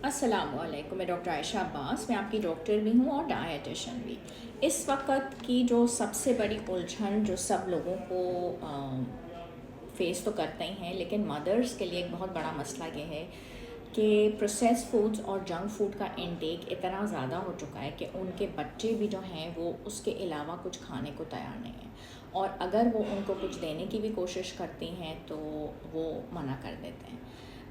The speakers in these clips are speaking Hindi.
अस्सलामुअलैकुम। मैं डॉक्टर आयशा अब्बास, मैं आपकी डॉक्टर भी हूँ और डायटिशियन भी। इस वक्त की जो सबसे बड़ी उलझन जो सब लोगों को फेस तो करते ही हैं, लेकिन मदर्स के लिए एक बहुत बड़ा मसला ये है कि प्रोसेस फूड्स और जंक फूड का इंटेक इतना ज़्यादा हो चुका है कि उनके बच्चे भी जो हैं वो उसके अलावा कुछ खाने को तैयार नहीं हैं, और अगर वो उनको कुछ देने की भी कोशिश करती हैं तो वो मना कर देते हैं।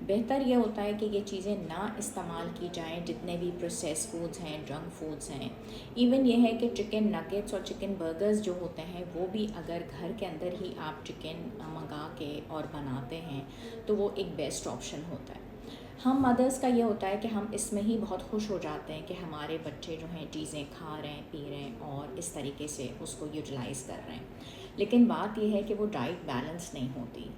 बेहतर ये होता है कि ये चीज़ें ना इस्तेमाल की जाएं, जितने भी प्रोसेस फूड्स हैं, जंक फूड्स हैं। इवन ये है कि चिकन नगेट्स और चिकन बर्गर्स जो होते हैं वो भी अगर घर के अंदर ही आप चिकन मंगा के और बनाते हैं तो वो एक बेस्ट ऑप्शन होता है। हम मदर्स का ये होता है कि हम इसमें ही बहुत खुश हो जाते हैं कि हमारे बच्चे जो हैं चीज़ें खा रहे हैं, पी रहे हैं और इस तरीके से उसको यूटिलाइज़ कर रहे हैं। लेकिन बात यह है कि वो डाइट बैलेंस नहीं होती।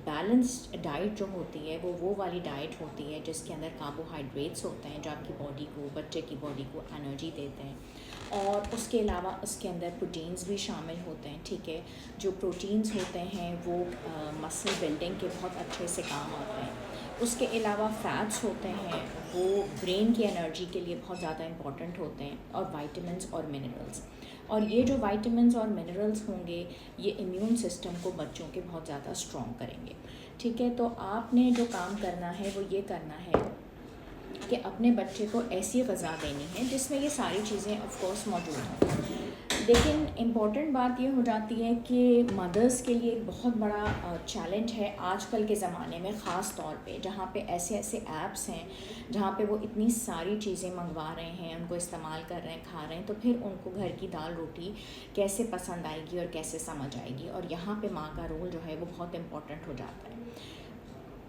बैलेंस्ड डाइट जो होती है वो वाली डाइट होती है जिसके अंदर कार्बोहाइड्रेट्स होते हैं जो आपकी बॉडी को, बच्चे की बॉडी को एनर्जी देते हैं, और उसके अलावा उसके अंदर प्रोटीन्स भी शामिल होते हैं। ठीक है, जो प्रोटीन्स होते हैं वो मसल बिल्डिंग के बहुत अच्छे से काम आते हैं। उसके अलावा फ़ैट्स होते हैं वो ब्रेन की एनर्जी के लिए बहुत ज़्यादा इम्पॉर्टेंट होते हैं, और वाइटामिन्स और मिनरल्स। और ये जो वाइटामिन्स और मिनरल्स होंगे ये इम्यून सिस्टम को बच्चों के बहुत ज़्यादा स्ट्रॉन्ग करेंगे। ठीक है, तो आपने जो काम करना है वो ये करना है कि अपने बच्चे को ऐसी ग़िज़ा देनी है जिसमें ये सारी चीज़ें ऑफ कोर्स मौजूद हों। लेकिन इम्पॉर्टेंट बात ये हो जाती है कि मदर्स के लिए एक बहुत बड़ा चैलेंज है आजकल के ज़माने में, ख़ास तौर पे जहाँ पे ऐसे ऐसे ऐप्स हैं जहाँ पे वो इतनी सारी चीज़ें मंगवा रहे हैं, उनको इस्तेमाल कर रहे हैं, खा रहे हैं, तो फिर उनको घर की दाल रोटी कैसे पसंद आएगी और कैसे समझ आएगी। और यहाँ पे माँ का रोल जो है वो बहुत इम्पॉर्टेंट हो जाता है।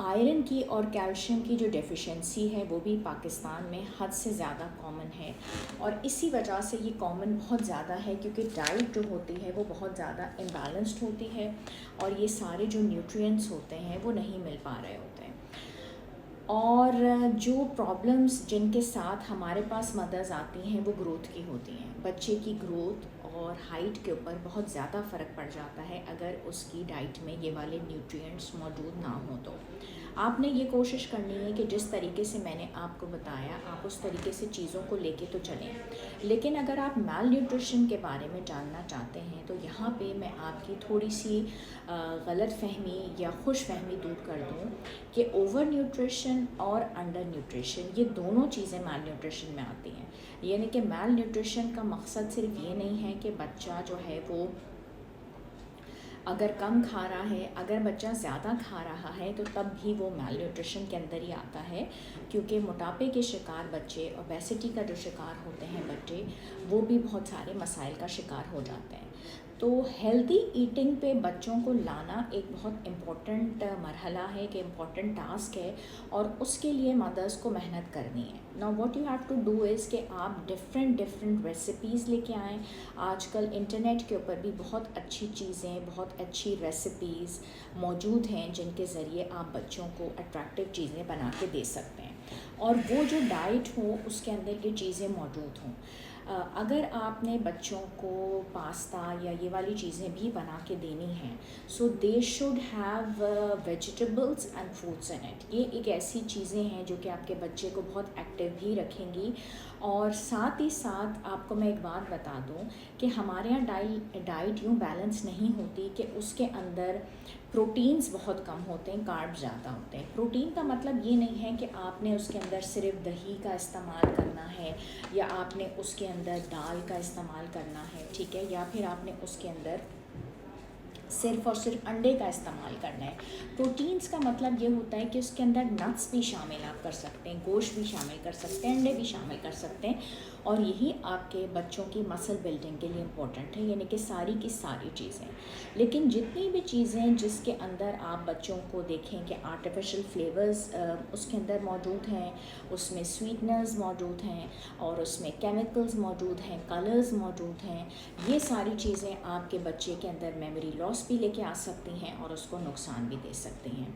आयरन की और कैल्शियम की जो डेफिशिएंसी है वो भी पाकिस्तान में हद से ज़्यादा कॉमन है, और इसी वजह से ये कॉमन बहुत ज़्यादा है क्योंकि डाइट जो होती है वो बहुत ज़्यादा इम्बैलेंस्ड होती है, और ये सारे जो न्यूट्रिएंट्स होते हैं वो नहीं मिल पा रहे होते हैं। और जो प्रॉब्लम्स जिनके साथ हमारे पास मदर्स आती हैं वो ग्रोथ की होती हैं। बच्चे की ग्रोथ और हाइट के ऊपर बहुत ज़्यादा फ़र्क पड़ जाता है अगर उसकी डाइट में ये वाले न्यूट्रिएंट्स मौजूद ना हो। तो आपने ये कोशिश करनी है कि जिस तरीके से मैंने आपको बताया आप उस तरीके से चीज़ों को लेके तो चलें। लेकिन अगर आप माल न्यूट्रिशन के बारे में जानना चाहते हैं तो यहाँ पे मैं आपकी थोड़ी सी गलत फहमी या खुश फहमी दूर कर दूँ कि ओवर न्यूट्रिशन और अंडर न्यूट्रिशन ये दोनों चीज़ें माल न्यूट्रिशन में आती हैं। यानी कि माल न्यूट्रिशन का मकसद सिर्फ ये नहीं है कि बच्चा जो है वो अगर कम खा रहा है, अगर बच्चा ज़्यादा खा रहा है तो तब भी वो माल न्यूट्रिशन के अंदर ही आता है, क्योंकि मोटापे के शिकार बच्चे, ओबेसिटी का जो शिकार होते हैं बच्चे, वो भी बहुत सारे मसाइल का शिकार हो जाते हैं। तो हेल्दी ईटिंग पे बच्चों को लाना एक बहुत इम्पॉर्टेंट मरहला है, कि इम्पॉर्टेंट टास्क है, और उसके लिए मदर्स को मेहनत करनी है। Now what you have to do is कि आप डिफरेंट रेसिपीज़ लेके आएँ। आजकल इंटरनेट के ऊपर भी बहुत अच्छी चीज़ें, बहुत अच्छी रेसिपीज़ मौजूद हैं जिनके ज़रिए आप बच्चों को अट्रैक्टिव चीज़ें बना के दे सकते हैं, और वो जो डाइट हो उसके अंदर ये चीज़ें मौजूद हों। अगर आपने बच्चों को पास्ता या ये वाली चीज़ें भी बना के देनी हैं, so they should have vegetables and fruits in it. ये एक ऐसी चीज़ें हैं जो कि आपके बच्चे को बहुत एक्टिव भी रखेंगी। और साथ ही साथ आपको मैं एक बात बता दूं कि हमारे यहाँ डाइट यूँ बैलेंस नहीं होती कि उसके अंदर प्रोटीन्स बहुत कम होते हैं, कार्ब्स ज़्यादा होते हैं। प्रोटीन का मतलब ये नहीं है कि आपने उसके अंदर सिर्फ दही का इस्तेमाल करना है, या आपने उसके अंदर दाल का इस्तेमाल करना है, ठीक है, या फिर आपने उसके अंदर सिर्फ़ और सिर्फ अंडे का इस्तेमाल करना है। प्रोटीन्स का मतलब ये होता है कि उसके अंदर नट्स भी शामिल आप कर सकते हैं, गोश्त भी शामिल कर सकते हैं, अंडे भी शामिल कर सकते हैं, और यही आपके बच्चों की मसल बिल्डिंग के लिए इम्पोर्टेंट है, यानी कि सारी की सारी चीज़ें। लेकिन जितनी भी चीज़ें जिसके अंदर आप बच्चों को देखें कि आर्टिफिशियल फ्लेवर्स उसके अंदर मौजूद हैं, उसमें स्वीटनर्स मौजूद हैं, और उसमें केमिकल्स मौजूद हैं, कलर्स मौजूद हैं, ये सारी चीज़ें आपके बच्चे के अंदर मेमोरी लॉस भी लेके आ सकती हैं और उसको नुकसान भी दे सकती हैं।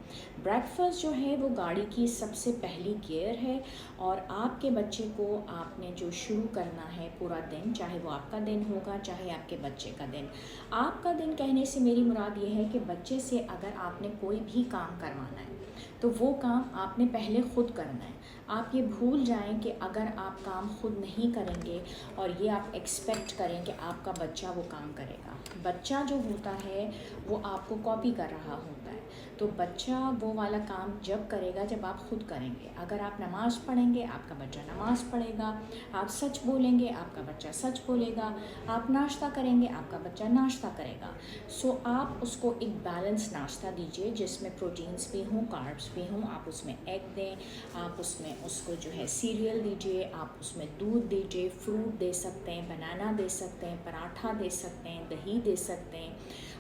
ब्रेकफास्ट जो है वो गाड़ी की सबसे पहली गियर है, और आपके बच्चे को आपने जो शुरू करना है पूरा दिन, चाहे वो आपका दिन होगा चाहे आपके बच्चे का दिन। आपका दिन कहने से मेरी मुराद ये है कि बच्चे से अगर आपने कोई भी काम करवाना है तो वो काम आपने पहले ख़ुद करना है। आप ये भूल जाएं कि अगर आप काम खुद नहीं करेंगे और ये आप एक्सपेक्ट करें कि आपका बच्चा वो काम करेगा। बच्चा जो होता है वो आपको कॉपी कर रहा होता है। तो बच्चा वो वाला काम जब करेगा जब आप खुद करेंगे। अगर आप नमाज़ पढ़ेंगे आपका बच्चा नमाज़ पढ़ेगा, आप सच बोलेंगे आपका बच्चा सच बोलेगा, आप नाश्ता करेंगे आपका बच्चा नाश्ता करेगा। सो आप उसको एक बैलेंस नाश्ता दीजिए जिसमें प्रोटीन्स भी हों, कार्ब्स भी हों। आप उसमें एग दें, आप उसमें उसको जो है सीरियल दीजिए, आप उसमें दूध दीजिए, फ्रूट दे सकते हैं, बनाना दे सकते हैं, पराठा दे सकते हैं, दही दे सकते हैं,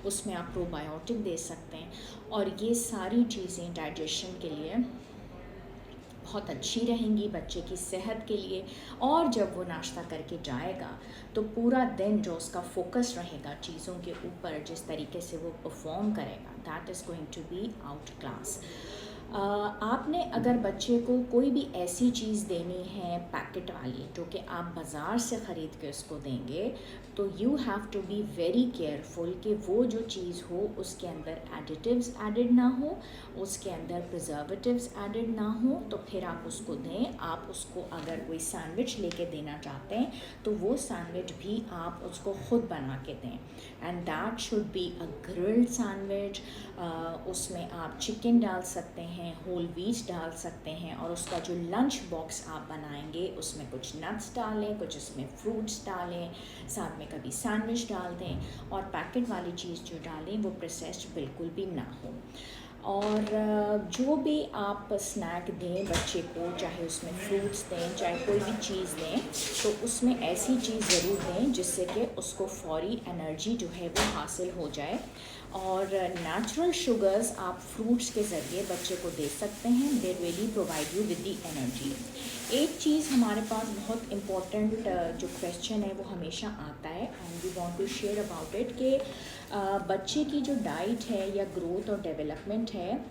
उसमें आप प्रोबायोटिक दे सकते हैं। और ये सारी चीज़ें डाइजेशन के लिए बहुत अच्छी रहेंगी, बच्चे की सेहत के लिए। और जब वो नाश्ता करके जाएगा तो पूरा दिन जो उसका फोकस रहेगा चीज़ों के ऊपर, जिस तरीके से वो परफॉर्म करेगा, that is going to be out class. आपने अगर बच्चे को कोई भी ऐसी चीज़ देनी है पैकेट वाली जो कि आप बाज़ार से ख़रीद के उसको देंगे, तो you have to be very careful कि वो जो चीज़ हो उसके अंदर एडिटिव्स एडिड ना हो, उसके अंदर प्रिजर्वेटिव्स एडिड ना हो, तो फिर आप उसको दें। आप उसको अगर कोई सैंडविच लेके देना चाहते हैं तो वो सैंडविच भी आप उसको ख़ुद बना के दें, and that should be a grilled sandwich. उसमें आप चिकन डाल सकते हैं, होल व्हीट डाल सकते हैं, और उसका जो लंच बॉक्स आप बनाएंगे उसमें कुछ नट्स डालें, कुछ उसमें फ्रूट्स डालें, साथ में कभी सैंडविच डाल दें, और पैकेट वाली चीज़ जो डालें वो प्रोसेस्ड बिल्कुल भी ना हो। और जो भी आप स्नैक दें बच्चे को, चाहे उसमें फ्रूट्स दें चाहे कोई भी चीज़ दें, तो उसमें ऐसी चीज़ ज़रूर दें जिससे कि उसको फौरी एनर्जी जो है वो हासिल हो जाए। और नेचुरल शुगर्स आप फ्रूट्स के ज़रिए बच्चे को दे सकते हैं, they really provide you with the energy. एक चीज़ हमारे पास बहुत इम्पोर्टेंट जो क्वेश्चन है वो हमेशा आता है, and we want to share about it, कि बच्चे की जो डाइट है या ग्रोथ और डेवलपमेंट है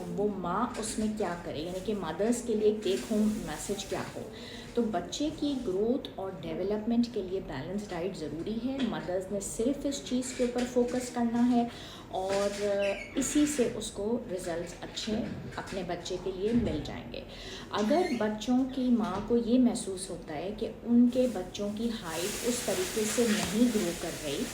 वो माँ उसमें क्या करे, यानी कि मदर्स के लिए टेक होम मैसेज क्या हो। तो बच्चे की ग्रोथ और डेवलपमेंट के लिए बैलेंस डाइट ज़रूरी है। मदर्स ने सिर्फ इस चीज़ के ऊपर फोकस करना है और इसी से उसको रिज़ल्ट्स अच्छे अपने बच्चे के लिए मिल जाएंगे। अगर बच्चों की माँ को ये महसूस होता है कि उनके बच्चों की हाइट उस तरीके से नहीं ग्रो कर रही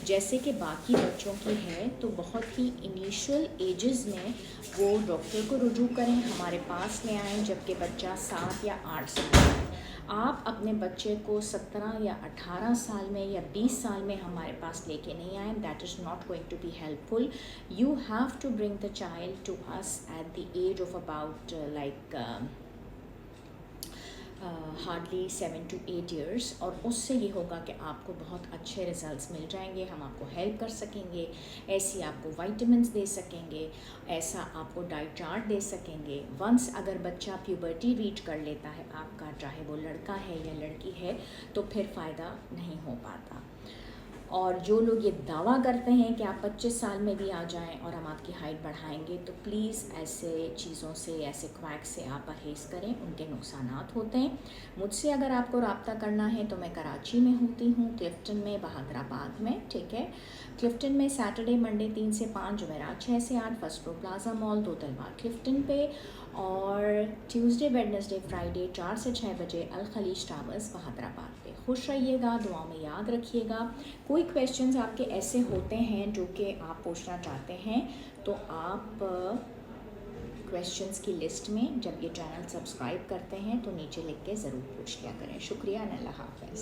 जैसे कि बाकी बच्चों की है, तो बहुत ही इनिशियल एजेस में वो डॉक्टर को रुजू करें, हमारे पास ले आएँ जबकि बच्चा 7 या 8 साल का है। आप अपने बच्चे को 17 या 18 साल में या 20 साल में हमारे पास लेके नहीं आए, that is not going to be helpful. You have to bring the child to us at the age of about hardly 7 to 8 years, और उससे ये होगा कि आपको बहुत अच्छे रिज़ल्ट्स मिल जाएंगे। हम आपको हेल्प कर सकेंगे, ऐसी आपको विटामिन्स दे सकेंगे, ऐसा आपको डाइट चार्ट दे सकेंगे। वंस अगर बच्चा प्यूबर्टी रीच कर लेता है आपका, चाहे वो लड़का है या लड़की है, तो फिर फ़ायदा नहीं हो पाता। और जो लोग ये दावा करते हैं कि आप 25 साल में भी आ जाएं और हम आपकी हाइट बढ़ाएंगे, तो प्लीज़ ऐसे चीज़ों से, ऐसे क्वैक से आप परहेज़ करें, उनके नुकसानात होते हैं। मुझसे अगर आपको रब्ता करना है तो मैं कराची में होती हूँ, क्लिफ्टन में, बहादुराबाद में, ठीक है। क्लिफ्टन में सैटरडे मंडे 3 से 5, जुमेरात 6 से 8, फर्स्ट फ्लोर प्लाजा मॉल, 2 तलवार क्लिफ्टन पे, और ट्यूसडे वेडनेसडे फ्राइडे 4 से 6 बजे अल खलीज टावर्स बहादुराबाद पे। खुश रहिएगा, दुआ में याद रखिएगा। कोई क्वेश्चंस आपके ऐसे होते हैं जो कि आप पूछना चाहते हैं, तो आप क्वेश्चंस की लिस्ट में जब ये चैनल सब्सक्राइब करते हैं तो नीचे लिख के ज़रूर पूछ लिया करें। शुक्रिया, अल्लाह हाफ़िज़।